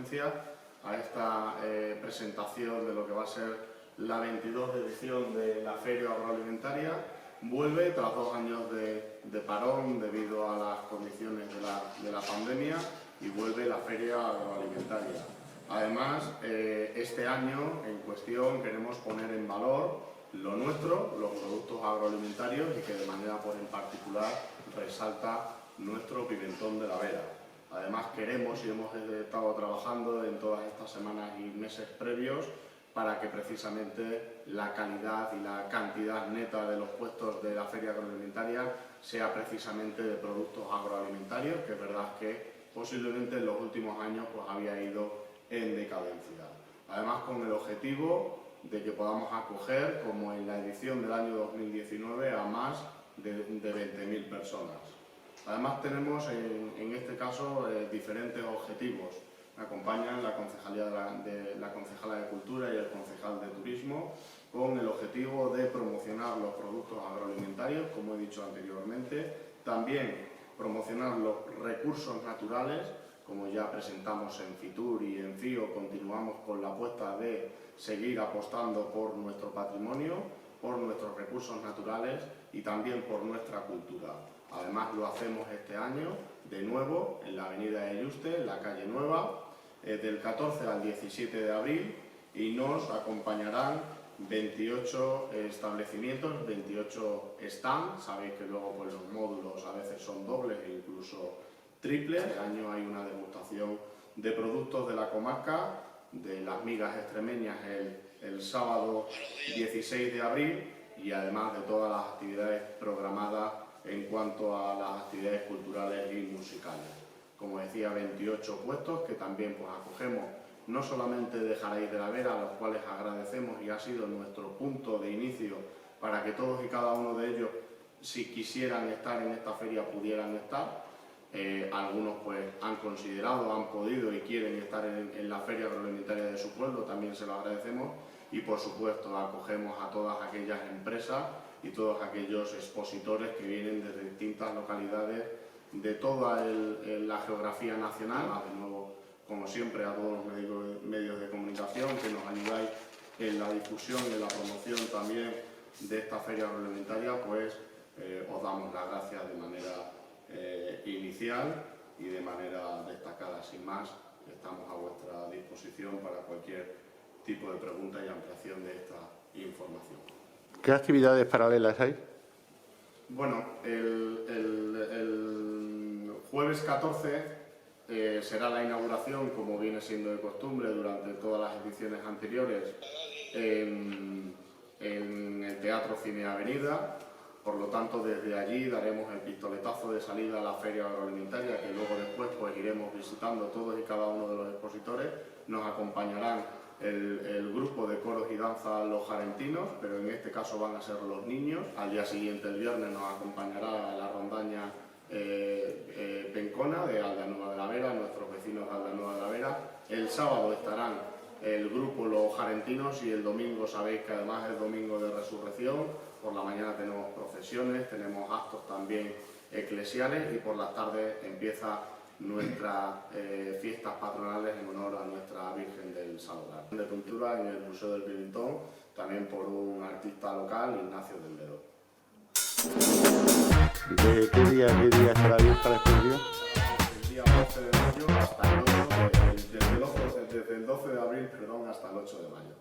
asistencia a esta presentación de lo que va a ser la 22 edición de la Feria Agroalimentaria. Vuelve tras 2 años de parón debido a las condiciones de la pandemia y vuelve la Feria Agroalimentaria. Además, este año en cuestión queremos poner en valor lo nuestro, los productos agroalimentarios, y que de manera en particular resalta nuestro pimentón de la Vera. Además queremos y hemos estado trabajando en todas estas semanas y meses previos para que precisamente la calidad y la cantidad neta de los puestos de la Feria Agroalimentaria sea precisamente de productos agroalimentarios, que es verdad que posiblemente en los últimos años había ido en decadencia. Además, con el objetivo de que podamos acoger, como en la edición del año 2019, a más de 20.000 personas. Además tenemos en este caso diferentes objetivos. Me acompañan la concejala de Cultura y el concejal de Turismo, con el objetivo de promocionar los productos agroalimentarios, como he dicho anteriormente, también promocionar los recursos naturales, como ya presentamos en Fitur y en FIO. Continuamos con la apuesta de seguir apostando por nuestro patrimonio, por nuestros recursos naturales y también por nuestra cultura. Además lo hacemos este año de nuevo en la avenida de Yuste, en la calle Nueva, del 14 al 17 de abril, y nos acompañarán 28 establecimientos, 28 stands. Sabéis que luego los módulos a veces son dobles e incluso triples. Este año hay una degustación de productos de la comarca, de las migas extremeñas el sábado 16 de abril, y además de todas las actividades programadas en cuanto a las actividades culturales y musicales. Como decía, 28 puestos que también acogemos no solamente de Jaraíz de la Vera, a los cuales agradecemos, y ha sido nuestro punto de inicio para que todos y cada uno de ellos, si quisieran estar en esta feria, pudieran estar. Algunos han considerado, han podido y quieren estar en la Feria Agroalimentaria de su pueblo, también se lo agradecemos. Y por supuesto acogemos a todas aquellas empresas y todos aquellos expositores que vienen de distintas localidades de toda la geografía nacional. De nuevo, como siempre, a todos los medios de comunicación que nos ayudáis en la difusión y en la promoción también de esta Feria Agroalimentaria, os damos las gracias de manera inicial y de manera destacada. Sin más, estamos a vuestra disposición para cualquier tipo de pregunta y ampliación de esta información. ¿Qué actividades paralelas hay? Bueno, el jueves 14 será la inauguración, como viene siendo de costumbre durante todas las ediciones anteriores, en el Teatro Cine Avenida. Por lo tanto, desde allí daremos el pistoletazo de salida a la Feria Agroalimentaria, que luego después iremos visitando todos y cada uno de los expositores. Nos acompañarán el grupo de coros y danza Los Jarentinos, pero en este caso van a ser los niños. Al día siguiente, el viernes, nos acompañará la rondaña Pencona de Aldanueva de la Vera, nuestros vecinos de Aldanueva de la Vera. El sábado estarán el grupo Los Jarentinos, y el domingo sabéis que además es domingo de resurrección. Por la mañana tenemos procesiones, tenemos actos también eclesiales, y por las tardes empieza nuestras fiestas patronales en honor a nuestra Virgen del Saludar. De pintura en el Museo del Pimentón, también por un artista local, Ignacio Deldedo. ¿De qué día estará abierta la exposición? El día 12 de mayo hasta el 8 desde el 12 de abril, hasta el 8 de mayo.